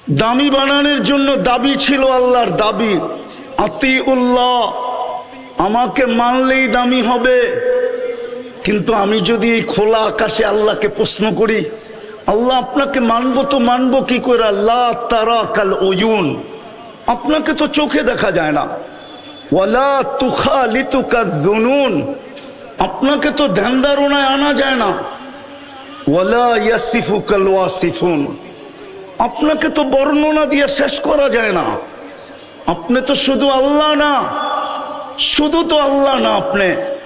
দামি বানানোর জন্য দাবি ছিল আল্লাহর দাবি, আতিউল্লাহ, আমাকে মানলেই দামি হবে। কিন্তু আমি যদি এই খোলা আকাশে আল্লাহকে প্রশ্ন করি, আল্লাহ আপনাকে মানবো তো মানবো কি করে? আল্লাহ তারা কাল ওয়ুন, আপনাকে তো চোখে দেখা যায় না। ওয়ালা তুখালিতুকা যুনুন, আপনাকে তো ধ্যান ধারণায় আনা যায় না। ওয়ালা ইয়াসিফুকাল ওয়াসিফুন, আপনাকে তো বর্ণনা দিয়ে শেষ করা যায় না। আপনি তো শুধু আল্লাহ না, শুধু তো আল্লাহ না,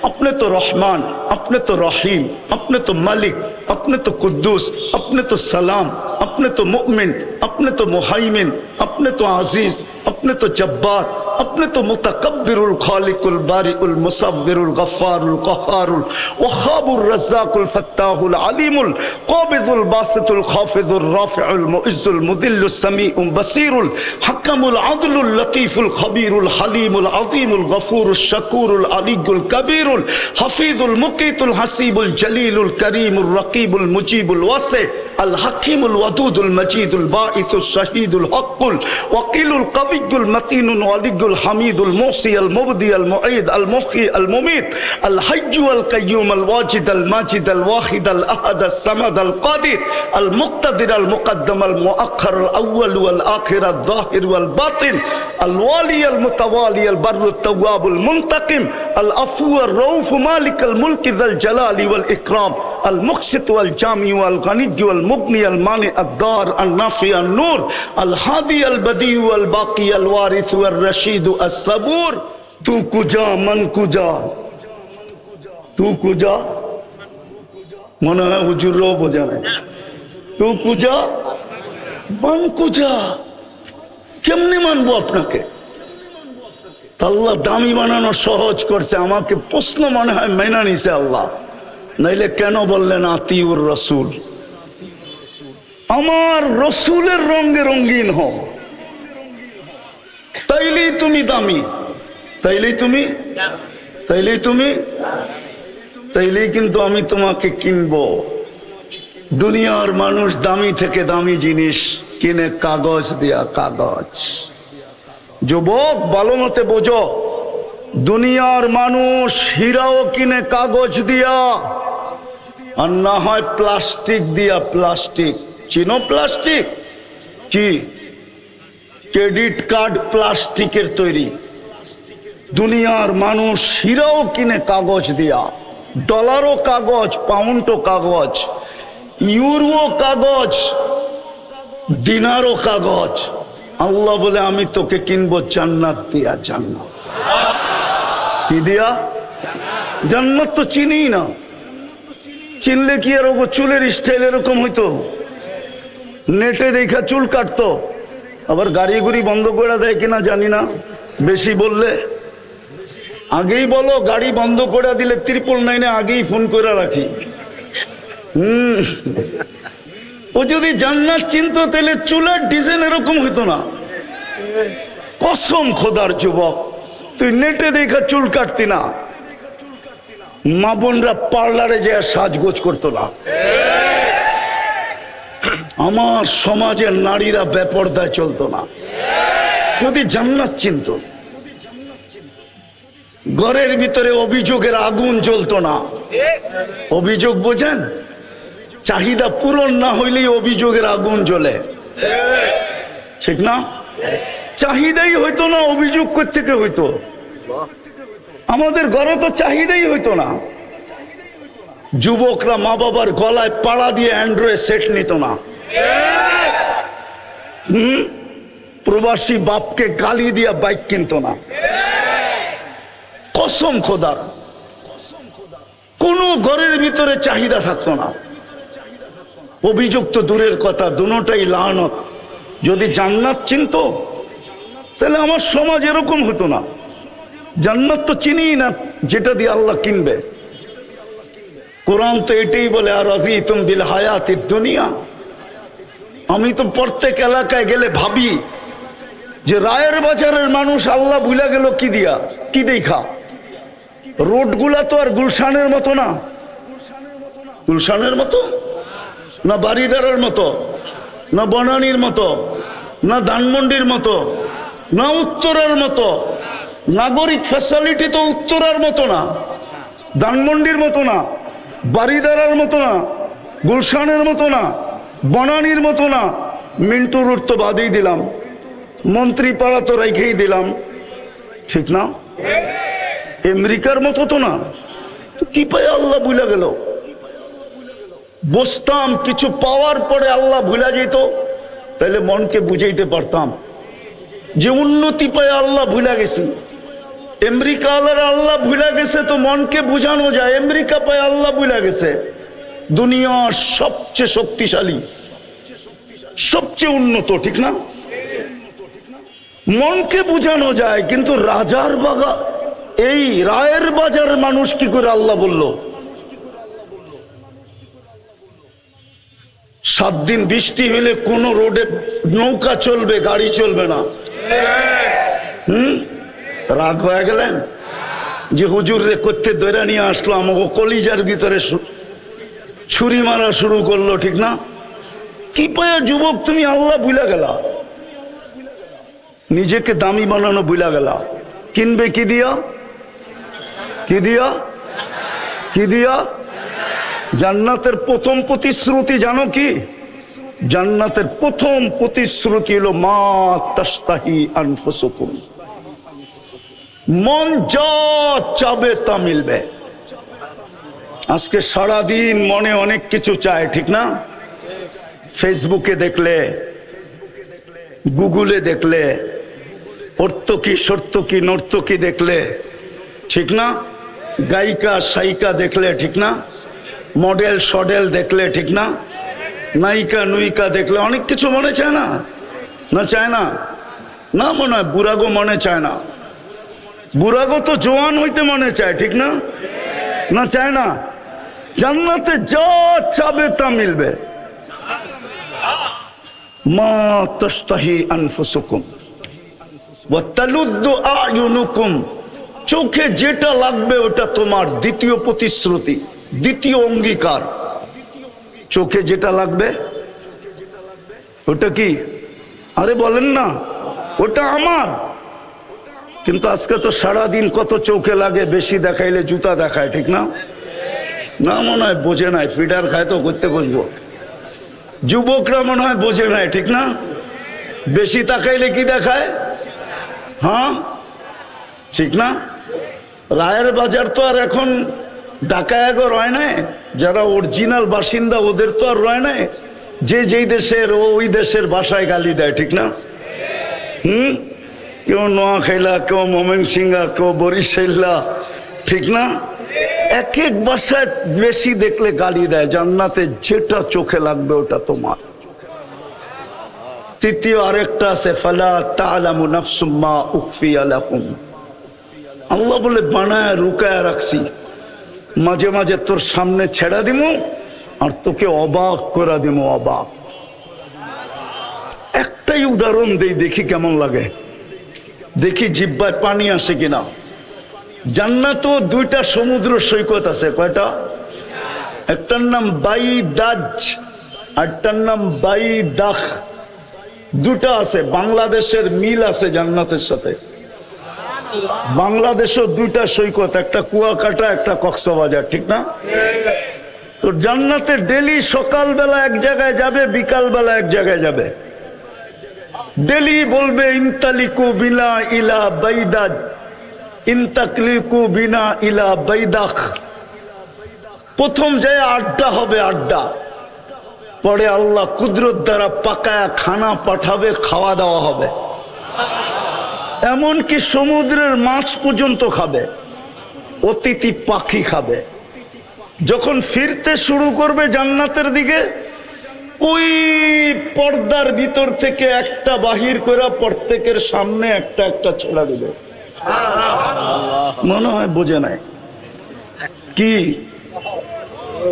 আপনি তো রহমান, আপনি তো রহিম, আপনি তো মালিক, আপনি তো কুদ্দুস, আপনি তো সালাম, আপনি তো মুমিন, আপনি তো মুহাইমিন, আপনি তো আজিজ, আপনি তো জব্বার, আপনি তো মুতাকাব্বিরুল খালিকুল বারিউল মুসাব্বিরুল গফফারুল কহ্হারুল ওয়াহাবুর রাজ্জাকুল ফাত্তাহুল আলিমুল কাবিদুল বাসিতুল খাফিজুর রাফিউল মুইজ্জুল মুদিল্লুস সামিউল বাসিরুল হাকামুল আদলুল লতীফুল খবীরুল হালিমুল আযীমুল গফুরুশ শাকুরুল আলিয়ুল কবীরুল হাফিজুল মুকিতুল হাসিবুল জলিলুল করিমুর রকিবুল মুজিবুল ওয়াসি আল হাকিমুল ওয়াদুদুল মজিদুল বাঈসুশ শাহীদুল হকুল ওয়াকিলুল কবিয়ুল মতিনুল ওয়ালিয়ুল হামিদুল মুহসি আল মুবদি আল মুঈদ আল মুহয়ি আল মুমীত আল হাইয়্যু আল কাইয়্যুম আল ওয়াজিদ আল মাজিদ আল ওয়াহিদ আল আহাদ আস সামাদ আল কাদির আল মুক্তাদির আল মুকদ্দম আল মুআখ্খার আল আউয়াল ওয়াল আখির আল যাহির ওয়াল বাতিন আল ওয়ালি আল মুতাওয়ালি আল বাররুত তাওয়াবুল মুনতাকিম আল আফু আর রউফ মালিক আল মুলক যাল জালালি ওয়াল ইকরাম আল মুকসিত ওয়াল জামি ওয়াল গনিয়্য ওয়াল মুগনি আল মানি আদ দার আল নাফি আল নূর আল হাদি আল বদি ওয়াল বাকি আল ওয়ারিস ওয়াল রশিদ আস সাবুর। তু কুজা মন কুজা, তু কুজা, মনে হয় হুজুরও বোঝা নাই। তু কুজা মন কুজা, কেমনে মানবো আপনাকে? আল্লাহ দামি বানানো সহজ করছে, আমাকে প্রশ্ন মনে হয় মেনে নিছে আল্লাহ। নাইলে কেন বললেন আতিউর রসুল? আমার রসুলের রঙে রঙিন হও, তাইলেই তুমি দামি, তাইলেই তুমি তাইলেই কিন্তু আমি তোমাকে কিনবো। দুনিয়ার মানুষ দামি থেকে দামি জিনিস কিনে কাগজ দিয়া, কাগজ। যুবক ভালো মতে বোঝো, দুনিয়ার মানুষ হীরাও কিনে কাগজ দিয়া, আর না হয় প্লাস্টিক দিয়া। প্লাস্টিক চিনো? প্লাস্টিক কি? ক্রেডিট কার্ড প্লাস্টিকের তৈরি। দুনিয়ার মানুষ হীরাও কিনে কাগজ দিয়া, ডলারও কাগজ, পাউন্ডও কাগজ, ইউরো কাগজ, দিনারও কাগজ। আল্লাহ বলে আমি তোকে কিনবো জান্নাত দিয়া। জান্নাত কি দিয়া? জান্নাত তো চিনি না। চিনলে কি আর ওগো চুলের স্টাইল এরকম হইতো? নেটে দেখা চুল কাটতো, আবার গাড়ি গুড়ি বন্ধ করে দেয় কিনা জানি না। বেশি বললে আগেই বলো, গাড়ি বন্ধ করে দিলে 999 আগেই ফোন করে রাখি। ও যদি জান্নাত চিনতো তাহলে চুলের ডিজাইন এরকম হইতো না। কসম খোদার যুবক, তুই নেটে দেখা চুল কাটতি না, মা বোনরা পার্লারে যায় সাজগোজ করতো না। আমার সমাজের নারীরা বেপরদায় চলতো না যদি জান্নাত চিনতো। ঘরের ভিতরে অভিযোগের আগুন জ্বলতো না। অভিযোগ বোঝেন? চাহিদা পূরণ না হইলেই অভিযোগের আগুন জ্বলে, ঠিক না? চাহিদাই হইতো না, অভিযোগ কোত্থেকে হইতো? আমাদের ঘরে তো চাহিদাই হইতো না। যুবকরা মা বাবার গলায় পাড়া দিয়ে অ্যান্ড্রয়েড সেট নিত না। প্রবাসী বাপকে গালি দিয়া বাইক কিনতো না। কসম খোদার, কোন ঘরের ভিতরে চাহিদা থাকতো না। অভিযোগ তো দূরের কথা, দুটোটাই লানত। যদি জান্নাত চিনতো তাহলে আমার সমাজ এরকম হতো না। জান্নাত তো চিনি না, যেটা দিয়ে আল্লাহ কিনবে। কোরআন তো এটাই বলে, আর রাযীতুম বিল হায়াতিদ দুনিয়া। আমি তো প্রত্যেক এলাকায় গেলে ভাবি যে রায়ের বাজারের মানুষ আল্লাহ ভুলে গেল কি দিয়া, কি দেখা? রোডগুলা তো আর গুলশানের মতো না। গুলশানের মতো না, বাড়িদারের মতো না, বনানীর মতো না ধানমন্ডির মতো, না উত্তরার মতো। নাগরিক ফ্যাসিলিটি তো উত্তরার মতো না, ধানমন্ডির মতো না, বারিদারার মতো না, গুলশানের মতো না, বনানীর মতো না। মিন্টু রোড তো বাদেই দিলাম, মন্ত্রী পাড়া তো রেখেই দিলাম, ঠিক না? আমেরিকার মতো তো না। কি পায় আল্লাহ ভুলে গেল? বসতাম, কিছু পাওয়ার পরে আল্লাহ ভুলা যেত, তাহলে মনকে বুঝাইতে পারতাম যে উন্নতি পায় আল্লাহ ভুলা গেছি। আমেরিকা আল্লাহ ভুলা গেছে তো মনকে বুঝানো যায়, আমেরিকা পায় আল্লাহ ভুলা গেছে। দুনিয়ার সবচেয়ে শক্তিশালী, সবচেয়ে উন্নত, ঠিক না? মনকে বুঝানো যায়, কিন্তু রাজার বাগা এই রায়ের বাজার মানুষ কি করে আল্লাহ বলল? 7 দিন বৃষ্টি হইলে কোন রোডে নৌকা চলবে, গাড়ি চলবে না। রাগ হয়ে গেলেন যে হুজুর রে করতে দৈরা নিয়ে আসলো, আমাকে কলিজার ভিতরে ছুরি মারা শুরু করলো, ঠিক না? কি পায়া যুবক তুমি আল্লাহ ভুলা গেলা, নিজেকে দামি বানানো ভুলা গেলা। কিনবে কি দিয়া? কি দিয়া? কি দিয়া? জান্নাতের প্রথম প্রতিশ্রুতি জানো কি? জান্নাতের প্রথম প্রতিশ্রুতি হলো মা তাশতাহি আনফুসুকুম, মন যা চাবে তা মিলবে। আজকে সারাদিন মনে অনেক কিছু চায়, ঠিক না? ফেসবুকে দেখলে, গুগলে দেখলে, অর্থকি সর্তকি নর্তকি দেখলে, ঠিক না? গায়িকা সাইকা দেখলে, ঠিক না? মডেল সডেল দেখলে, ঠিক না? নায়িকা নুইকা দেখলে অনেক কিছু মনে চায় না? না চায় না? না মনে হয় বুড়াগো মনে চায় না? বুড়াগো তো জোয়ান হইতে মনে চায়, ঠিক না? না চায় না? জান্নাতে যা চাবে তা মিলবে। মা তাশতাহি আনফুসুকুম ওয়া তালুদ্দু আ'য়ুনুকুম, চোখে যেটা লাগবে ওটা তোমার। দ্বিতীয় প্রতিশ্রুতি, দ্বিতীয় অঙ্গীকার, চোখে যেটা লাগবে ওটা কি? আরে বলেন না, ওটা আমার। কিন্তু আজকে তো সারাদিন কত চোখে লাগে, বেশি দেখাইলে জুতা দেখায়, ঠিক না? না মনে হয় বোঝে নাই, ফিডার খায় তো করতে বসবো। যুবকরা মনে হয় বোঝে নাই, ঠিক না? বেশি তাকাইলে কি দেখায়? হ্যাঁ, ঠিক না? রায়ের বাজার তো আর এখন ঢাকায় রয় নাই, যারা অরিজিনাল বাসিন্দা ওদের তো আর রয় নাই। যে যেই দেশের ওই দেশের ভাষায় গালি দেয়, ঠিক না? কেউ নোয়াখাইলা, কেউ ময়মনসিংহা, কেউ বরিশাইলা, ঠিক না? এক এক ভাষায় বেশি দেখলে গালি দেয়। জান্নাতে যেটা চোখে লাগবে ওটা তোমার। তৃতীয় আরেকটা আছে, ফালা তা'লামু নাফসুম মা উখফিয়া লাহুম, আল্লাহ বলে বানায় রুকায় রাখছি, মাঝে মাঝে তোর সামনে ছেড়া দিমু আর তোকে অবাক করে দিমু। অবাক। একটাই উদাহরণ দেই, দেখি কেমন লাগে, দেখি জিহ্বায় পানি আসে কিনা। জান্নাতও 2টা সমুদ্র সৈকত আছে। কয়টা? একটার নাম বাইদাজ, আরটার নাম বাইদাখ। 2টা আছে। বাংলাদেশের মিল আছে জান্নাতের সাথে। বাংলাদেশও 2টা সৈকত, একটা কুয়াকাটা, একটা কক্সবাজার, ঠিক না? তো জান্নাতে ডেলি সকালবেলা এক জায়গায় যাবে, বিকালবেলা এক জায়গায় যাবে। ডেলি বলবে ইনতালিকু বিনা ইলা বাইদাজ, ইনতাকলিকু বিনা ইলা বাইদাখ। প্রথম যায় আড্ডা হবে, আড্ডা। পরে আল্লাহ কুদরত দ্বারা পাকায়া খানা পাঠাবে, খাওয়া দাওয়া হবে। এমনকি সমুদ্রের মাছ পর্যন্ত খাবে, অতিথি পাখি খাবে। যখন ফিরতে শুরু করবে জান্নাতের দিকে, ওই পর্দার ভিতর থেকে একটা বাহির করে প্রত্যেকের সামনে একটা একটা ছেড়া দিবে। মনে হয় বোঝে নাই। কি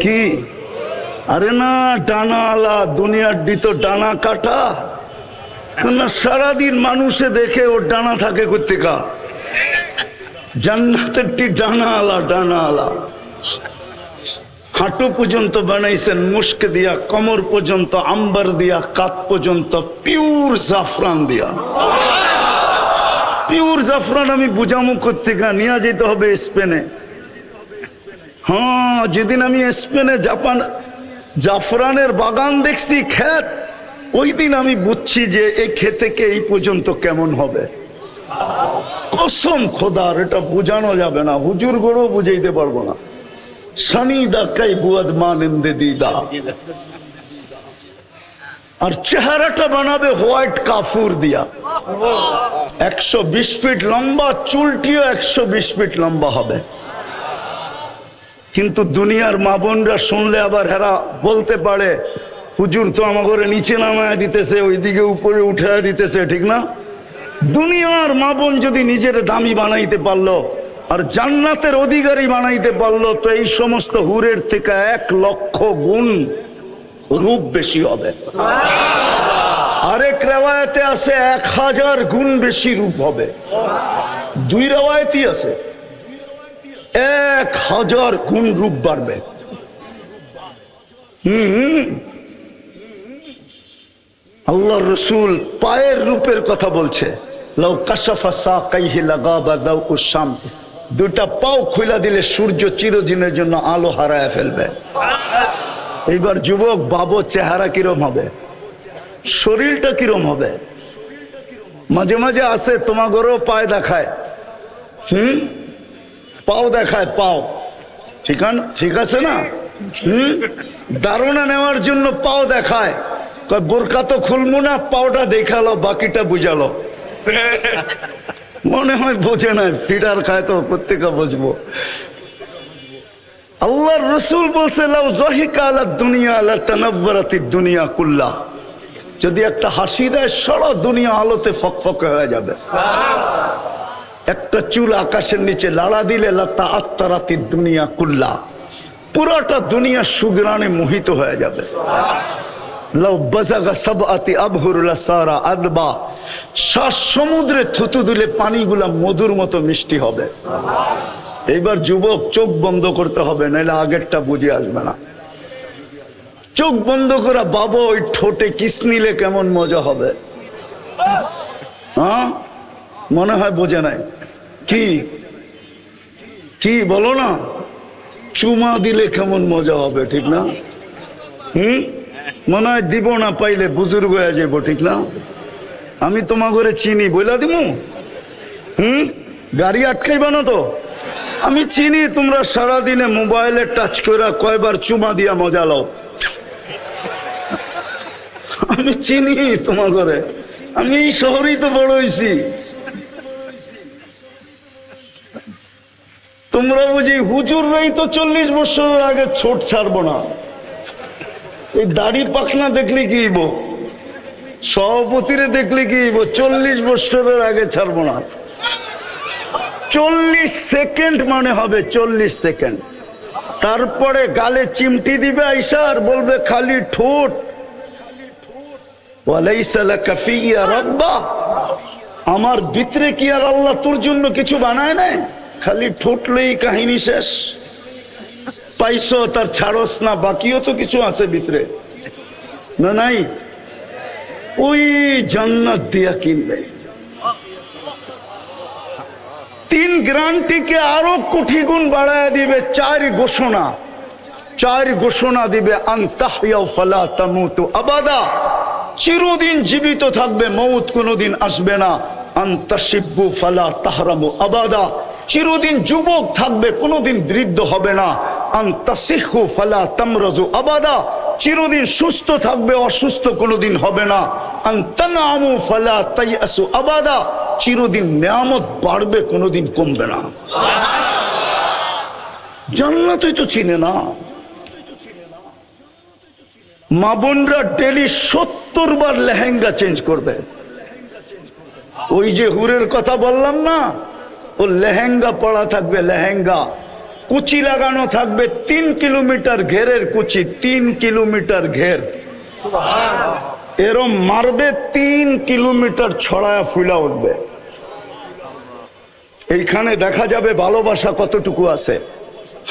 কি? আরে না, ডানা আলা, দুনিয়ার দিত ডানা কাটা। না, সারাদিন মানুষে দেখে ওর ডানা থাকে কোত্থেকা? জান্নাতেরটি ডানা আলা, ডানা আলা। হাঁটু পর্যন্ত বানাইছেন মুস্ক দিয়া, কমর পর্যন্ত আম্বার দিয়া, কাত পর্যন্ত পিওর জাফরান দিয়া। পিওর জাফরান আমি বুঝামু কোত্থেকে, নিয়ে যেতে হবে স্পেনে। হ্যাঁ, যেদিন আমি স্পেনে জাফরানের বাগান দেখছি, ক্ষেত, ওই দিন আমি বুঝছি যে এই ক্ষেতে এই পর্যন্ত কেমন হবে। কসম খোদার, এটা বোঝানো যাবে না, হুজুর গড়ও বুঝাইতে পারবো না। সানিদা কাই বুয়াদ মানেন্দে দিদা। আর চেহারাটা বানাবে হোয়াইট কাফুর দিয়া, 120 ফিট লম্বা, চুলটিও 120 ফিট লম্বা হবে। কিন্তু দুনিয়ার মা বোনরা শুনলে আবার হেরা বলতে পারে, হুজুর তো আমাকে নিচে নামায় দিতেছে, ওইদিকে উপরে উঠায় দিতেছে, ঠিক না? দুনিয়ার মা বোন যদি নিজের দামি বানাইতে পারলো আর জান্নাতের অধিকারী বানাইতে পারলো, তো এই সমস্ত হুরের থেকে 1 লক্ষ গুণ রূপ বেশি হবে। আরেক রেওয়ায়েতে আছে 1000 গুণ বেশি রূপ হবে। 2 রেওয়ায়েতই আছে, 1000 গুণ রূপ বাড়বে। আল্লাহর রাসূল পায়ের রূপের কথা বলছে, লাউ কাশাফা সাকাইহি লাগাবা দাউউ শামস, 2টা পাও খুলে দিলে সূর্য চিরদিনের জন্য আলো হারায় ফেলবে। এইবার যুবক বাবু, চেহারা কিরম হবে, শরীরটা কিরম হবে? মাঝে মাঝে আসে তোমাগরও পায়ে দেখায়, পাও দেখায়, পাও ঠিক আছে না? ধারণা নেওয়ার জন্য পাও দেখায়, বোরকা তো খুলবো না, পাওটা দেখালো, বাকিটা বুঝালো। মনে হয় বোঝে নাই, ফিডার খায় তো প্রত্যেকে বুঝবো। আল্লাহর রাসূল বলছে, লাউ যাহিকা আলা দুনিয়া লাতানাওয়ারাতিদ দুনিয়া কুল্লা, যদি একটা হাসি দেয় সারা দুনিয়া আলোতে ফকফকে হয়ে যাবে। একটা চুল আকাশের নিচে লাড়া দিলে লাতাআত্তারাতিদ দুনিয়া কুল্লা, পুরোটা দুনিয়া সুগ্রানে মোহিত হয়ে যাবে। লাউ বাযাগা সাবআতি আবহুর লাসারা আদবা, 7 সমুদ্রে থুতু দিলে পানিগুলা মধুর মতো মিষ্টি হবে। এইবার যুবক চোখ বন্ধ করতে হবে, নাহলে আগেরটা বুঝে আসবে না। চোখ বন্ধ করা বাবা, ওই ঠোঁটে কিস নিলে কেমন মজা হবে। হ্যাঁ, মনে হয় বোঝে নাই। কি বলো না, চুমা দিলে কেমন মজা হবে, ঠিক না? মনে হয় দিব না, পাইলে বুজুর্গ হয়ে যাবো, ঠিক না? আমি তোমার ঘরে চিনি বইলা দিমু, গাড়ি আটকাইবা না তো? আমি চিনি তোমরা সারাদিনে মোবাইলে টাচ করে কয়বার চুমা দিয়া মজা লও। আমি চিনি তোমার ঘরে, আমি এই শহরেই তো বড় হয়েছি। তোমরা বুঝি হুজুররাই তো 40 বছরের আগে ছোট ছাড়বো না। এই দাড়ি পাখনা দেখলে কি হইব, সভাপতিরে দেখলে কি হইব, 40 বছরের আগে ছাড়বো না। 40 সেকেন্ড মানে হবে 40 সেকেন্ড। তারপরে গালে চিমটি দিবে আইসা আর বলবে খালি ঠোঁট, ওয়ালাইসা লাকা ফিয়া রাব্বা, আমার ভিতরে কি আর আল্লাহ তোর জন্য কিছু বানায় নাই? খালি ঠোঁটলেই কাহিনী শেষ। পাইছো তার ছাড়স না, বাকিও তো কিছু আছে ভিতরে, না নাই? ওই জান্নাত দিয়া কিনবে। 3 গ্যারান্টিকে আরো কোটি গুণ বাড়ায় দিবে। 4 ঘোষণা দিবে, আনতাহইয়াউ ফালা তামুতু আবাদা, চিরদিন জীবিত থাকবে, মউত কোনোদিন আসবে না। আনতাশিব্বু ফালা তাহরামু আবাদা, চিরদিন যুবক থাকবে, কোনোদিন বৃদ্ধ হবে না। আনতাসিহু ফালা তামরাজু আবাদা, চিরদিন সুস্থ থাকবে, অসুস্থ কোনোদিন হবে না। আনতানামু ফালা তাইয়াসু আবাদা, চিরদিন নেয়ামত বাড়বে, কোনোদিন কমবে না। জান্নাতই তো চিনে না। মা বোনরা ডেলি 70 বার লেহেঙ্গা চেঞ্জ করবে। ওই যে হুরের কথা বললাম না, ও লেহেঙ্গা পরা থাকবে, লেহেঙ্গা কুচি লাগানো থাকবে, 3 কিলোমিটার ঘেরের কুচি, 3 কিলোমিটার ঘের, এরম মারবে, 3 কিলোমিটার ছড়ায়া ফুলা উঠবে। এইখানে দেখা যাবে ভালোবাসা কতটুকু আছে।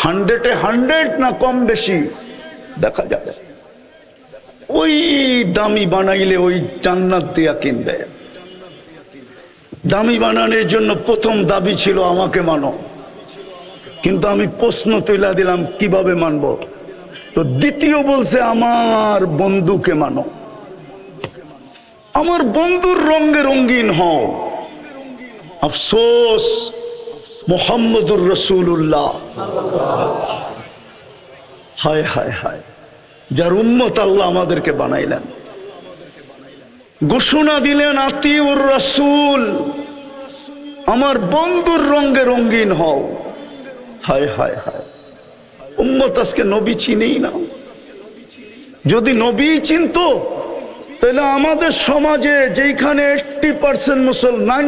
100-এ 100 না কম বেশি দেখা যাবে। ওই দামি বানাইলে ওই জান্নাত দিয়া কিনবে। দামি বানানোর জন্য প্রথম দাবি ছিল আমাকে মানো, কিন্তু আমি প্রশ্ন তুলে দিলাম কিভাবে মানবো? তো দ্বিতীয় বলছে আমার বন্ধুকে মানো, আমার বন্ধুর রঙে রঙিন হও। আফসোস মুহাম্মদুর রাসূলুল্লাহ, হায় হায় হায়, যার উম্মত আল্লাহ আমাদেরকে বানাইলেন, ঘোষণা দিলেন আতিউর রাসূল, আমার বন্ধুর রঙে রঙিন হও। হায় হায় হায়, উম্মত আজকে নবী চিনেই না। যদি নবী চিনতো তাহলে আমাদের সমাজে যেখানে 80% মুসলমান,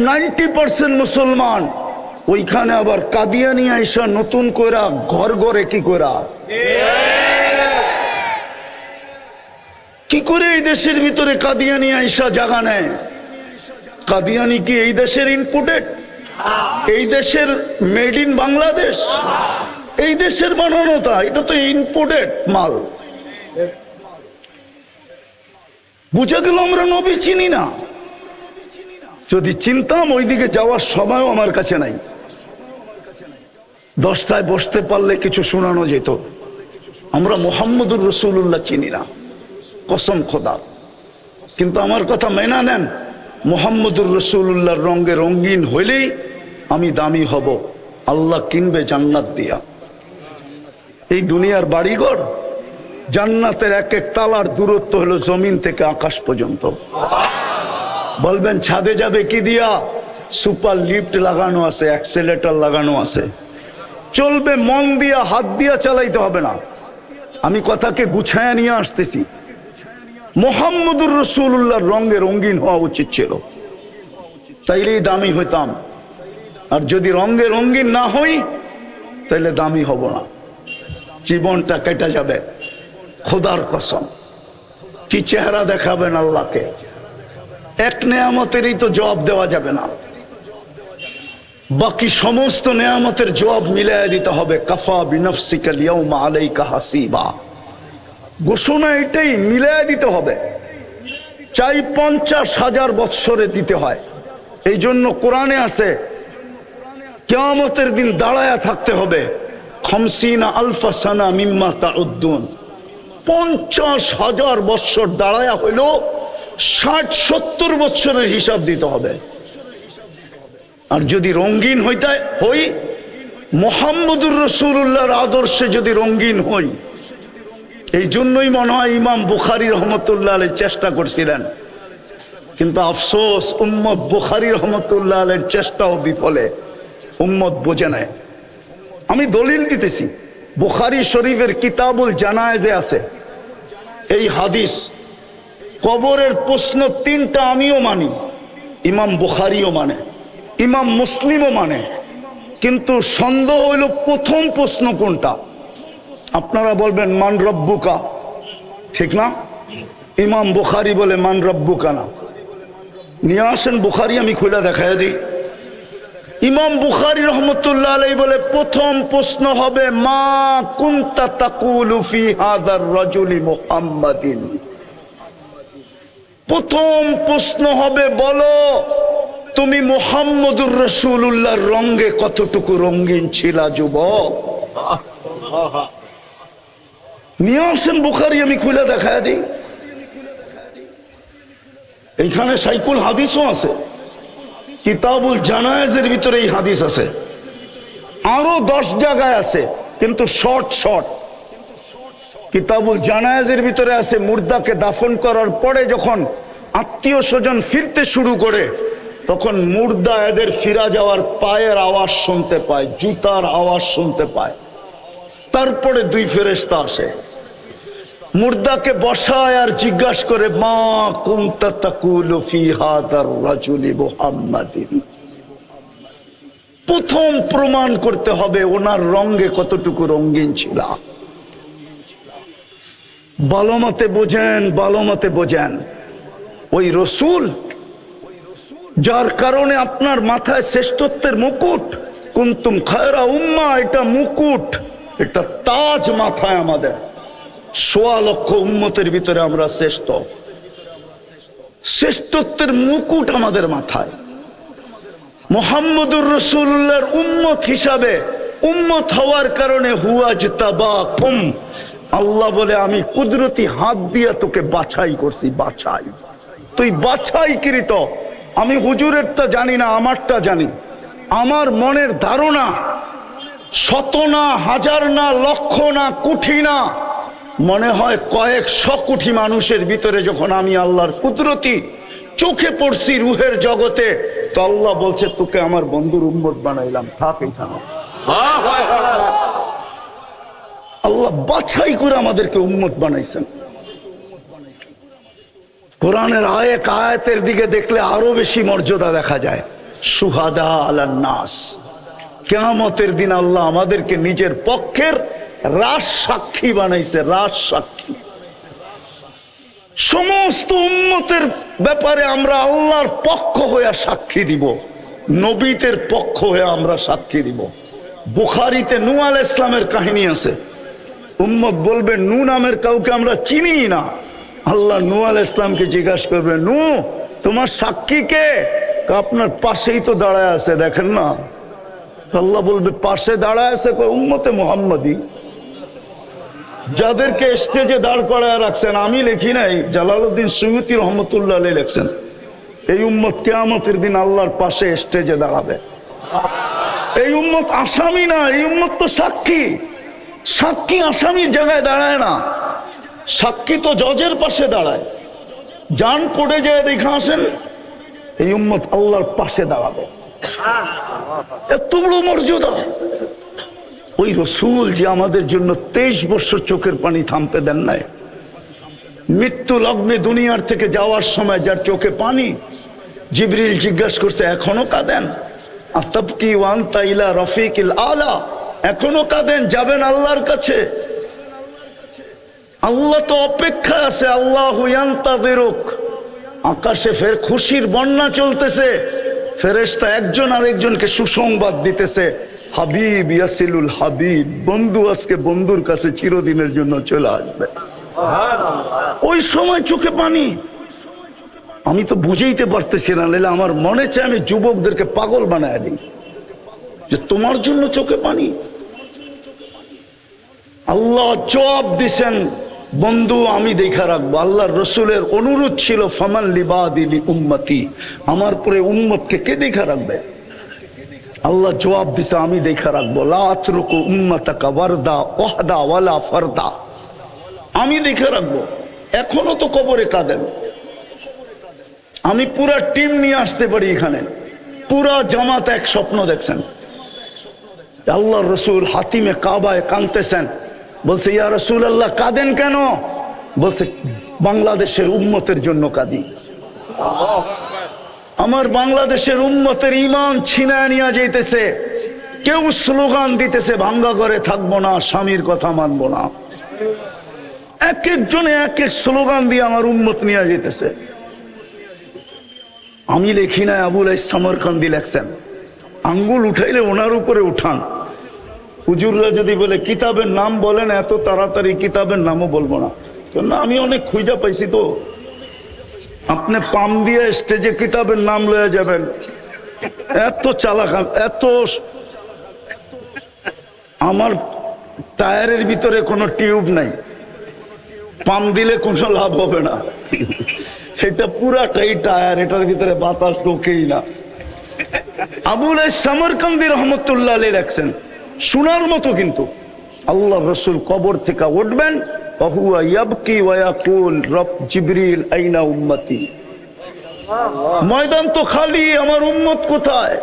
90% মুসলমান, ওইখানে আবার কাদিয়ানি আইসা নতুন কইরা ঘর ঘরে কি কইরা কি করে এই দেশের ভিতরে কাদিয়ানি আইসা জায়গা নেয়? কাদিয়ানি কি এই দেশের ইনপুটেড? এই দেশের মেড ইন বাংলাদেশ? এই দেশের বানানো? তা এটা তো ইনপুটেড মাল। বুঝা গেল আমরা নবী চিনি না। যদি চিনতাম ওইদিকে যাওয়ার সময়ও আমার কাছে নাই। 10টায় বসতে পারলে কিছু শোনানো যেত। আমরা মুহাম্মদুর রাসূলুল্লাহ চিনি না, কসম খোদা। কিন্তু আমার কথা মেনা নেন, মুহাম্মদুর রাসূলুল্লাহর রঙে রঙিন হইলেই আমি দামি হব। আল্লাহ কিনবে জান্নাত দিয়া। এই দুনিয়ার বাড়িঘর, জান্নাতের এক এক তালার দূরত্ব হলো জমিন থেকে আকাশ পর্যন্ত। বলবেন ছাদে যাবে কি দিয়া? সুপার লিফট লাগানো আছে, অ্যাক্সেলেটর লাগানো আছে, চলবে। মন দিয়া হাত দিয়া চালাইতে হবে না। আমি কথাকে গুছায়া নিয়ে আসতেছি। মুহাম্মদুর রাসূলুল্লাহর রঙে রঙিন হওয়া উচিত ছিল, তাইলেই দামি হইতাম। আর যদি রঙে রঙিন না হই তাইলে দামি হব না, জীবনটা কেটে যাবে। খোদার কসম, কি চেহারা দেখাবেন আল্লাহকে? এক নেয়ামতেরই তো জবাব দেওয়া যাবে না, বাকি সমস্ত নেয়ামতের জবাব মিলাই দিতে হবে। কাফা বিনফসিকা ইয়াউমা আলাইকা হাসিবা, ঘোষণা এটাই, মিলাই দিতে হবে। চাই 50,000 বৎসরে দিতে হয়। এই জন্য কোরআনে আছে কিয়ামতের দিন দাঁড়ায়া থাকতে হবে। 50 আলফা সানা মিম্মা তাউদ্দুন, 50,000 বৎসর দাঁড়ায়া হইল 60-70 বৎসরের হিসাব দিতে হবে। আর যদি রঙিন হই, মুহাম্মদুর রাসূলুল্লাহর আদর্শে যদি রঙিন হই, এই জন্যই মনে হয় ইমাম বুখারী রহমতুল্লাহ আলাইহি চেষ্টা করছিলেন। কিন্তু আফসোস, উম্মত বুখারী রহমতুল্লাহ আলাইহির চেষ্টাও বিফলে। উম্মত বোঝে নাই। আমি দলিল দিতেছি, বুখারী শরীফের কিতাবুল জানায়েজে আছে এই হাদিস। কবরের প্রশ্ন 3টা আমিও মানি, ইমাম বুখারীও মানে, ইমাম মুসলিমও মানে। কিন্তু সন্দেহ হইল প্রথম প্রশ্ন কোনটা? আপনারা বলবেন মান রব্বুকা, ঠিক না? ইমাম বুখারী বলে মান রব্বুকা না। নিয়ে আসেন বুখারী, আমি খুলে দেখাই দিই। ইমাম বুখারী রহমতুল্লাহ আলাইহি বলে প্রথম প্রশ্ন হবে মা কুনতা তাকুলু ফি হাযার রাজুলি মুহাম্মাদিন। প্রথম প্রশ্ন হবে, বলো তুমি মুহাম্মদুর রাসূলুল্লাহর রঙে কতটুকু রঙিন ছিলা যুবক? নিয়ে আসেন বুখারী, আমি খুলে দেখায় দিই। এইখানে সাইকুল হাদিসও আছে, কিতাবুল জানায়েজের ভিতরে এই হাদিস আছে। আরো 10 জায়গায় আছে, কিন্তু শর্ট শর্ট। কিতাবুল জানায়েজের ভিতরে আছে মুর্দাকে দাফন করার পরে যখন আত্মীয় স্বজন ফিরতে শুরু করে, তখন মুর্দা এদের ফিরা যাওয়ার পায়ের আওয়াজ শুনতে পায়, জুতার আওয়াজ শুনতে পায়। তারপরে 2 ফেরেশতা আসে, মুর্দাকে বসায় আর জিজ্ঞাসা করে মা কুনতা তাকুলু ফি হাযার রাজুলি মুহাম্মাদিন। প্রথম প্রমাণ করতে হবে ওনার রঙে কতটুকু রঙিন ছিল। ভালো মতে বোঝেন, ভালো মতে বোঝেন। ওই রসুল যার কারণে আপনার মাথায় শ্রেষ্ঠত্বের মুকুট, কুনতুম খায়রা উম্মাহ, এটা মুকুট, এটা তাজ মাথায় আমাদের। ১.৫ লক্ষ উম্মতের ভিতরে আমরা শ্রেষ্ঠ, শ্রেষ্ঠত্বের মুকুট আমাদের মাথায়। মুহাম্মদুর রাসূলুল্লাহর উম্মত হিসাবে, উম্মত হওয়ার কারণে হুয়াজতাবাকুম, আল্লাহ বলে আমি কুদরতি হাত দিয়ে তোকে বাছাই করছি, বাছাই, তুই বাছাইকৃত। আমি হুজুরেরটা জানি না, আমারটা জানি। আমার মনের ধারণা শত না, হাজার না, লক্ষ না, কোটি না, মনে হয় কয়েকশো কোটি মানুষের ভিতরে যখন আমি আল্লাহর কুদরতি চোখে পড়ছি রুহের জগতে, তো আল্লাহ বলছে তোকে আমার বন্ধুর উম্মত বানাইলাম, থাক এখানে। আল্লাহ বাছাই করে আমাদেরকে উম্মত বানাইছেন। কোরআনের আয়েক আয়াতের দিকে দেখলে আরো বেশি মর্যাদা দেখা যায়। শুহাদা আলান নাস, কিয়ামতের দিন আল্লাহ আমাদেরকে নিজের পক্ষের রাজ সাক্ষী বানাইছে, রাজ সাক্ষী। সমস্ত উম্মতের ব্যাপারে আমরা আল্লাহর পক্ষ হয়ে সাক্ষী দিব, নবীদের পক্ষ হয়ে আমরা সাক্ষী দিব। বুখারীতে নূহ আলাইহিস সালামের কাহিনী আছে। উম্মত বলবে নূহ নামের কাউকে আমরা চিনি না। আল্লাহ নূহ আলাইহিস সালামকে জিজ্ঞাসা করবে, নূহ তোমার সাক্ষী কে? আপনার পাশেই তো দাঁড়ায় আছে, দেখেন না। আল্লাহ বলবে পাশে দাঁড়ায় আছে উম্মতে মুহাম্মাদি, যাদেরকে স্টেজে দাঁড় করায় রাখছেন, আমি লিখি নাই, জালালউদ্দিন সুয়ুতী রহমতুল্লাহ আলাইহি লিখছেন, এই উম্মত কিয়ামতের দিন আল্লাহর পাশে স্টেজে দাঁড়াবে। এই উম্মত আসামি না, এই উম্মত তো সাক্ষী। সাক্ষী আসামির জায়গায় দাঁড়ায় না, সাক্ষী তো জজের পাশে দাঁড়ায়। জান কোর্টে যায় দেখা আসেন, এই উম্মত আল্লাহর পাশে দাঁড়াবে। এত বড় মর্যাদা। ওই রসুল যে আমাদের জন্য 23 বছর চোখের পানি থামতে দেন নাই, মৃত্যু লগ্নে দুনিয়ার থেকে যাওয়ার সময় যার চোখে পানি, জিবরিল জিজ্ঞাসা করছে এখনো কাঁদেন? আতাবকি ওয়া আনতা ইলা রফিকিল আলা, এখনো কাঁদেন, যাবেন আল্লাহর কাছে। আল্লাহ তো অপেক্ষা আছে, আল্লাহু ইয়ান্তাযিরুক। আকাশে ফের খুশির বন্যা চলতেছে, ফেরেশতা একজন আরেকজনকে সুসংবাদ দিতেছে, হাবিব ইয়াসিলুল হাবিব, বন্ধু আজকে বন্ধুর কাছে চিরদিনের জন্য চলে আসবে। ওই সময় চোখে পানি। আমি তো বুঝাইতে পারতেছি না, নাহলে আমার মনে চায় আমি যুবকদেরকে পাগল বানায় দিই যে তোমার জন্য চোখে পানি। আল্লাহ জবাব দিছেন, বন্ধু আমি দেখা রাখবো। আল্লাহর রসুলের অনুরোধ ছিল ফামান লিবাদি লি উম্মতি, আমার পরে উম্মতকে কে দেখা রাখবে? আল্লাহ জবাব দিছে আমি দেখা রাখবো। লা আতরুকু উম্মাতাকা ওয়ারদা ওয়াহদা ওয়ালা ফারদা, আমি দেখা রাখবো। এখনো তো কবরে কাঁদেন, আমি পুরা টিম নিয়ে আসতে পারি এখানে, পুরা জামাত এক স্বপ্ন দেখছেন। আল্লাহর রসুল হাতিমে কাবায় কাঁদতেছেন, বলছে ইয়া রাসূলুল্লাহ কাঁদেন কেন? বলছে বাংলাদেশের উম্মতের জন্য কাঁদি। আমার বাংলাদেশের উম্মতের ঈমান ছিনায় নিয়ে যাইতেছে। কেউ স্লোগান দিতেছে ভাঙ্গা ঘরে থাকবো না, স্বামীর কথা মানবো না। এক একজনে এক এক স্লোগান দিয়ে আমার উম্মত নিয়ে যাইতেছে। আমি লিখি না, আবুল সামরকান্দি লেখছেন। আঙ্গুল উঠাইলে ওনার উপরে উঠান। হুজুররা যদি বলে কিতাবের নাম বলেন, এত তাড়াতাড়ি কিতাবের নামও বলবো না, কেননা আমি অনেক খুঁজা পাইছি। তো আপনি পাম দিয়ে স্টেজে কিতাবের নাম লয়ে যাবেন, এত চালাক, এত। আমার টায়ারের ভিতরে কোনো টিউব নাই, পাম দিলে কোনো লাভ হবে না। সেটা পুরাটাই টায়ার, এটার ভিতরে বাতাস ঢোকেই না। আবুল সামরকান্দি রহমতুল্লাহ আলাইহি লেখছেন, শোনার মতো কিন্তু। আল্লাহ রসুল কবর থেকে উঠবেন, ওহুয়া ইয়াবকি ওয়া ইয়াকুল রব জিবরিল আইনা উম্মতি। ময়দান তো খালি, আমার উম্মত কোথায়?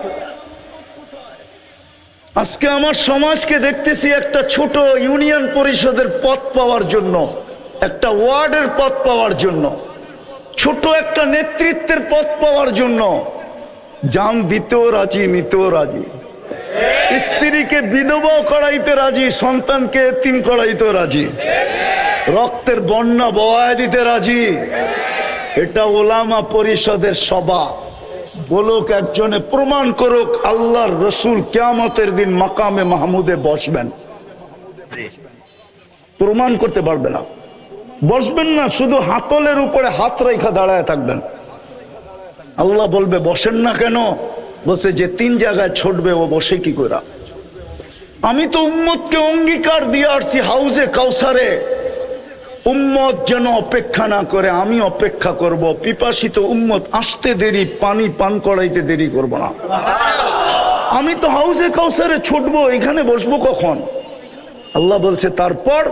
আজকে আমার সমাজকে দেখতেছি একটা ছোট ইউনিয়ন পরিষদের পদ পাওয়ার জন্য, একটা ওয়ার্ডের পদ পাওয়ার জন্য, ছোট একটা নেতৃত্বের পদ পাওয়ার জন্য জান দিতেও রাজি, নিতেও রাজি। স্ত্রীকে বিধবাও করাইতে রাজি, সন্তানকে এতিম করাইতেও রাজি, রক্তের বন্যা বওয়ায় দিতে রাজি। এটা ওলামা পরিষদের সভা, বলুক একজনে, প্রমাণ করুক আল্লাহর রসুল কিয়ামতের দিন মাকামে মাহমুদে বসবেন। প্রমাণ করতে পারবে না, বসবেন না, শুধু হাতলের উপরে হাত রেখা দাঁড়ায় থাকবেন। আল্লাহ বলবে বসেন না কেন? বসে যে 3 জায়গায় ছুটবে ও বসে কি করে? আমি তো উম্মতকে অঙ্গীকার দিয়ে আসছি হাউজে কাউসারে, উম্মত যেন অপেক্ষা না করে, আমি অপেক্ষা করব। পিপাসিত উম্মত আসতে দেরি, পানি পান করাইতে দেরি করব না। আমি তো হাউজে কাউসারে ছুটবো, এখানে বসবো কখন? আল্লাহ বলছে তারপর,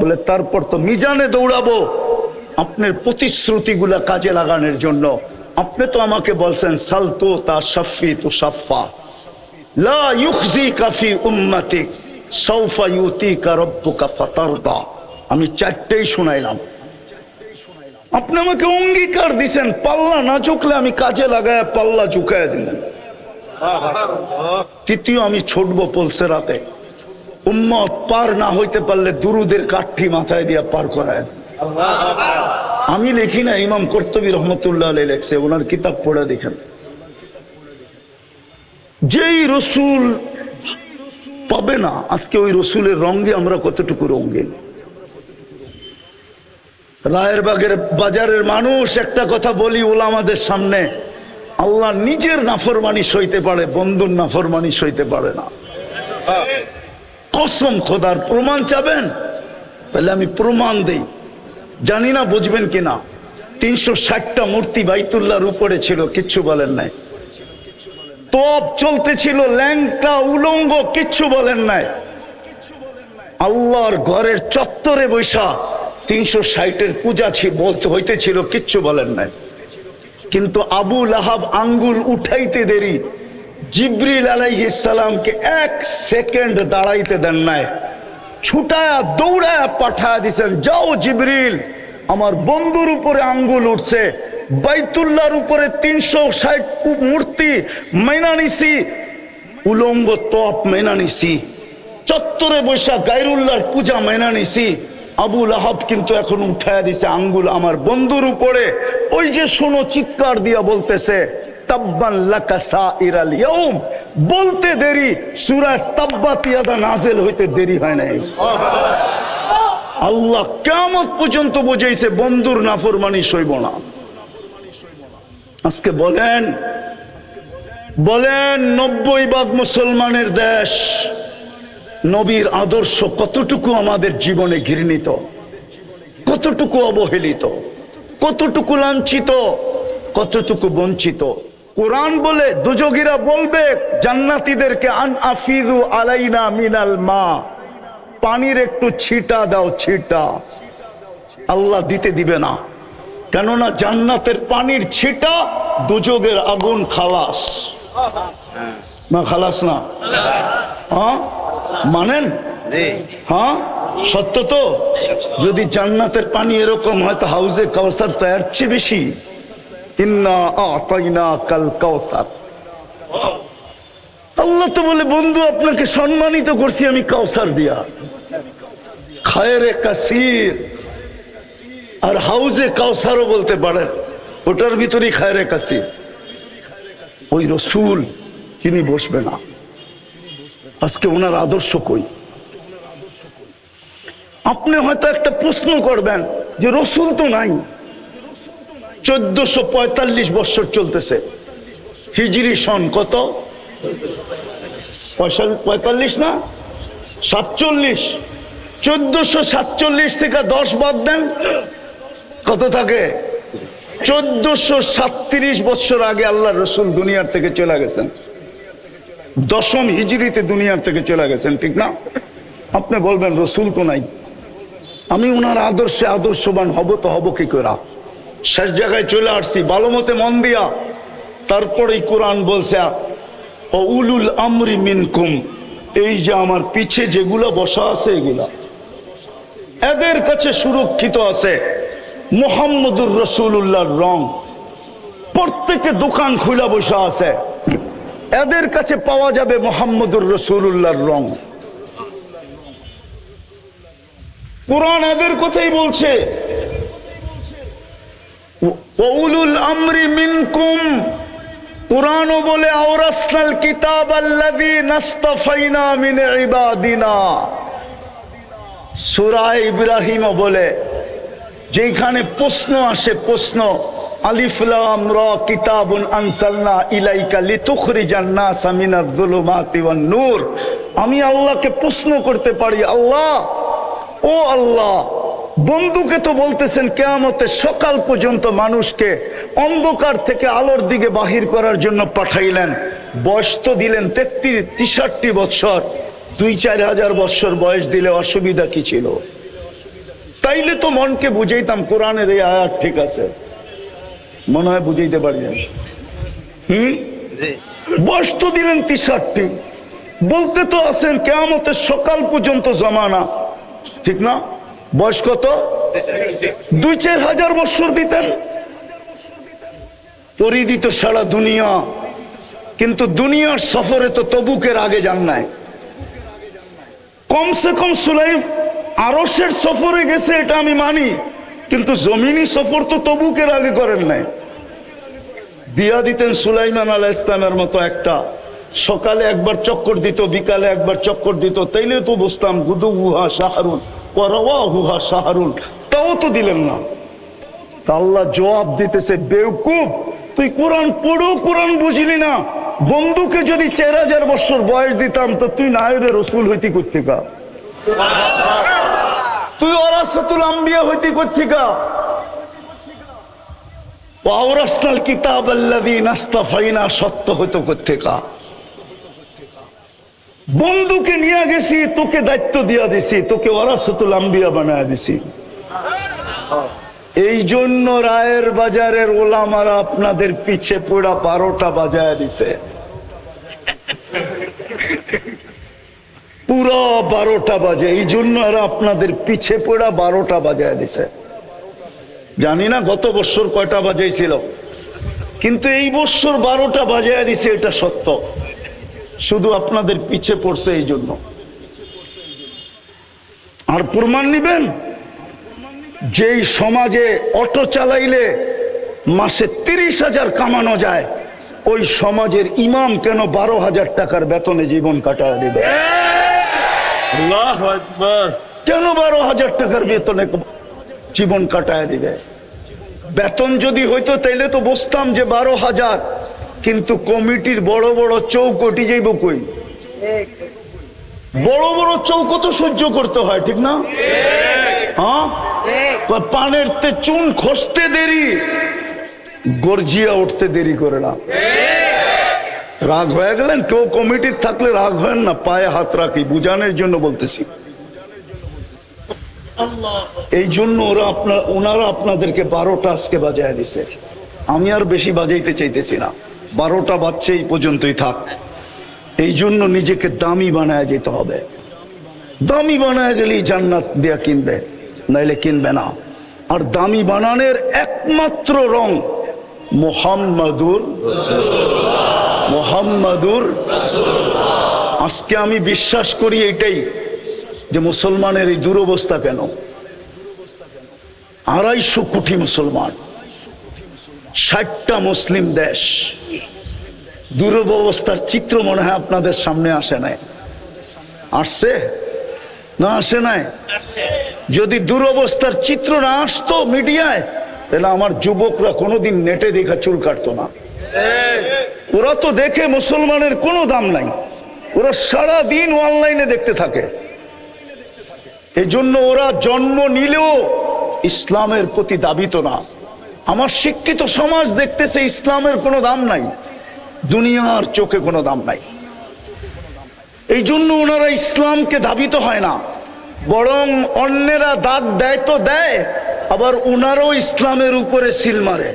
বলে তারপর তো মিজানে দৌড়াবো আপনার প্রতিশ্রুতিগুলা কাজে লাগানোর জন্য। আপনি তো আমাকে বলছেন সালতু তা শাফি তু শাফা লা ইউখজিকা ফি উম্মতিক সাউফা ইউতিকা রাব্বুকা ফাতারদা। আমি 4টেই শুনাইলাম, আপনি আমাকে অঙ্গীকার দিছেন, পাল্লা না চুকলে আমি কাজে লাগায় পাল্লা চুকায় দিলেন। তৃতীয়, আমি ছুটবো পলসেরাতে, উম্মত পার না হইতে পারলে দুরুদের কাঠি মাথায় দিয়া পার করায়। আমি লিখি না, ইমাম কর্তুবী রহমতুল্লাহ আলাইহি লেখছে, ওনার কিতাব পড়ে দেখেন। যেই রসুল পাবে না আজকে, ওই রসুলের রঙে আমরা কতটুকু রঙিন। রায়েরবাগের বাজারের মানুষ, একটা কথা বলি ওলামাদের সামনে, আল্লাহ নিজের নাফরমানি সইতে পারে, বন্ধুর নাফরমানি সইতে পারে না। কসম খোদার। প্রমাণ চাবেন? তাহলে আমি প্রমাণ দেই, জানি না বুঝবেন কিনা। 360টা মূর্তি বাইতুল্লাহর উপরে ছিল, কিচ্ছু বলেন নাই। তোপ চলতেছিল, ল্যাংটা উলঙ্গ, কিচ্ছু বলেন নাই। আল্লাহর ঘরের চত্বরে বৈশা 360-এর পূজা বলতে হইতেছিল, কিচ্ছু বলেন নাই। কিন্তু আবু লাহাব আঙ্গুল উঠাইতে দেরি, জিবরিল আলাইহিস সালামকে 1 সেকেন্ড দাঁড়াইতে দেন নাই, ছুটায়া দৌড়ায়া পাঠায়া দিছেন, যাও জিবরিল, আমার বন্ধুর উপরে আঙ্গুল উঠছে, বাইতুল্লাহর উপরে 360 মূর্তি মাইনা নিছি, উলঙ্গ তপ মাইনা নিছি, চত্বরে বৈশা গায়রুল্লাহর পূজা মাইনা নিছি। আবু লাহাব কিন্তু এখন উঠায়া দিছে আঙ্গুল আমার বন্ধুর উপরে। ওই যে শোনো, চিৎকার দিয়া বলতেছে তাব্বান লাকা সাইরাল ইয়াউম, বলতে দেরি, সূরা তাব্বাত ইয়াদা নাযিল হইতে দেরি হয় নাই। আল্লাহ কিয়ামত পর্যন্ত বুঝাইছে বন্ধুর নাফরমানি সইব না। আজকে বলেন 90% মুসলমানের দেশ, নবীর আদর্শ কতটুকু আমাদের জীবনে ঘৃণিত, কতটুকু অবহেলিত, কতটুকু লাঞ্ছিত, কতটুকু বঞ্চিত। কোরআন বলে, দুজগীরা বলবে জান্নাতীদেরকে, আন আফিদু আলাইনা মিনাল মা, পানির একটু ছিটা দাও, ছিটা। আল্লাহ দিতে দিবে না, কেননা জান্নাতের পানির ছিটা দুজগের আগুন খালাস না, খালাস না? হ্যাঁ মানেন? হ্যাঁ সত্য তো। যদি জান্নাতের পানি এরকম হয় তো হাউজে কাউসার তো এর চেয়ে বেশি। ইন্না আতাইনা কাল কাউসার। আল্লাহ তো বলে, বন্ধু আপনাকে সম্মানিত করছি আমি কাউসার দিয়া, খায়রে কাসির। আর হাউজে কাউসারও বলতে পারেন, ওটার ভিতরেই খায়রে কাসির। ওই রসুল তিনি বসবে না। আজকে ওনার আদর্শ কই? আপনি হয়তো একটা প্রশ্ন করবেন যে রসুল তো নাই, 1445 বছর চলতেছে, হিজরি সন কত? 45 না 47? 1447 থেকে 10 বাদ দেন, কত থাকে? 1437 বছর আগে আল্লাহ রসুল দুনিয়ার থেকে চলে গেছেন, 10ম হিজরিতে দুনিয়ার থেকে চলে গেছেন, ঠিক না? আপনি বলবেন রসুল তো নাই, আমি ওনার আদর্শে আদর্শবান হব তো হব কি করে? শেষ জায়গায় চলে আসছি, ভালো মতে মন দিয়া। তারপরেই কোরআন বলছে ও উলুল আমরি মিনকুম, এই যে আমার পিছে যেগুলো বসা আছে এগুলা এদের কাছে সুরক্ষিত আছে মুহাম্মদুর রাসূলুল্লাহর রং। প্রত্যেকে দোকান খুলা বসা আছে, এদের কাছে পাওয়া যাবে মুহাম্মদুর রাসূলুল্লাহর রং। কোরআন এদের কথাই বলছে, উলুল আমরি মিনকুম, কুরআনও বলে আওরাসনাল কিতাব আল্লাযী নাসতাফাইনা মিন ইবাদিনা। সূরা ইব্রাহিমও বলে, যেখানে প্রশ্ন আসে, প্রশ্ন, আলিফ লাম রা কিতাবুন আনসালনা ইলাইকা লিতুখরিজান নাসা মিনাজ যুলুমাতি ওয়ান নূর। আমি আল্লাহকে প্রশ্ন করতে পারি, আল্লাহ, ও আল্লাহ, বন্ধুকে তো বলতেছেন কিয়ামতের সকাল পর্যন্ত মানুষকে অন্ধকার থেকে আলোর দিকে বাহির করার জন্য পাঠাইলেন, বয়স তো দিলেন 63 বছর, 2-4 হাজার বছর বয়স দিলে অসুবিধা কি ছিল? তাইলে তো মনকে বুঝাইতাম কোরআনের এই আয়াত ঠিক আছে, মনে হয় বুঝাইতে পারি না। বয়স তো দিলেন 63, বলতে তো আছেন কিয়ামতের সকাল পর্যন্ত জমানা, ঠিক না? বয়স কত? 2-4 হাজার বছর দিতেন, পরিদিত সারা দুনিয়া, কিন্তু দুনিয়ার সফরে তো তবুকের আগে যান নাই। কমসে কম সুলাইম আরশের সফরে গেছে, এটা আমি মানি, কিন্তু জমিনি সফর তো তবুকের আগে করেন নাই। দিয়া দিতেন সুলাইমান আলাইহিস সালামের মতো একটা, সকালে একবার চক্কর দিত, বিকালে একবার চক্কর দিত, তাইলে তো বুঝতাম গুদুহা শাহরুন ওয়া রাওয়াহুহা শাহরুন, তাও তো দিলেন না। আল্লাহ জবাব দিতেছে, বেওকুফ, তুই কোরআন পড়ো, কোরআন বুঝলি না। বন্ধুকে যদি 4000 বছর বয়স দিতাম তো তুই নায়েবে রসুল হইতি কোত্থেকা? তুই ওয়ারাসাতুল আম্বিয়া হইতি কোত্থেকা? ওয়ারাসনাল কিতাব আল্লাযী নাসতাফাইনা সত্য হইতো কোত্থেকা? বন্ধুকে নিয়ে গেছি, তোকে দায়িত্ব দিয়া দিছি, তোকে ওয়ারাসাতুল আম্বিয়া বানায় দিছি। এই জন্য রায়ের বাজারের ওলামারা আপনাদের পিছে পড়া 12টা বাজায় দিছে, পুরো 12টা বাজে। এই জন্য এরা আপনাদের পিছে পড়া 12টা বাজায় দিছে। জানি না গত বছর কয়টা বাজাইছিল, কিন্তু এই বছর 12টা বাজায় দিছে, এটা সত্য। শুধু আপনাদের পিছে পড়ছে এই জন্য। আর প্রমাণ নিবেন, যেই সমাজে অটো চালাইলে মাসে 30,000 কামানো যায়, ওই সমাজের ইমাম কেন 12,000 টাকার বেতনে জীবন কাটায় দিবে? আল্লাহু আকবার। কেন 12,000 টাকার বেতনে জীবন কাটায় দিবে? বেতন যদি হইতো তাইলে তো বুঝতাম যে 12,000, কিন্তু কমিটির বড় বড় চৌকটি যাইব কই? বড় বড় চৌকো তো সহ্য করতে হয়, ঠিক না? হ্যাঁ, পানের তে চুন খসতে দেরি, গর্জিয়া উঠতে দেরি করে না। রাগ হয়ে গেলেন? কেউ কমিটির থাকলে রাগ হয় না, পায়ে হাত রাখি, বুঝানোর জন্য বলতেছি। এই জন্য ওনারা আপনাদেরকে 12টা আজকে বাজায় দিছে। আমি আর বেশি বাজাইতে চাইতেছি না, 12টা বাজছে, এই পর্যন্তই থাক। এই জন্য নিজেকে দামি বানায় যেতে হবে। দামি বানায় গেলেই জান্নাত দিয়া কিনবে, নাইলে কিনবে না। আর দামি বানানোর একমাত্র রং মুহাম্মাদুর রাসূলুল্লাহ। আজকে আমি বিশ্বাস করি এটাই, যে মুসলমানের এই দুরবস্থা কেন। 250 কোটি মুসলমান, 60টা মুসলিম দেশ, দুরবস্থার চিত্র মনে হয় আপনাদের সামনে আসে নাই? আসছে না আসে নাই? যদি দুরবস্থার চিত্র না আসতো মিডিয়ায়, তাহলে আমার যুবকরা কোনোদিন নেটে দেখা চুল কাটতো না। ওরা তো দেখে মুসলমানের কোনো দাম নাই, ওরা সারা দিন অনলাইনে দেখতে থাকে। এই জন্য ওরা জন্ম নিলেও ইসলামের প্রতি দাবিত না। আমার শিক্ষিত সমাজ দেখতেছে ইসলামের কোনো দাম নাই, দুনিয়ার চোখে কোনো দাম নাই। এই জন্য ওনারা ইসলামকে দাবিত হয় না, বরং অন্যেরা দাঁত দেয় তো দেয়, আবার ওনারাও ইসলামের উপরে সিল মারে।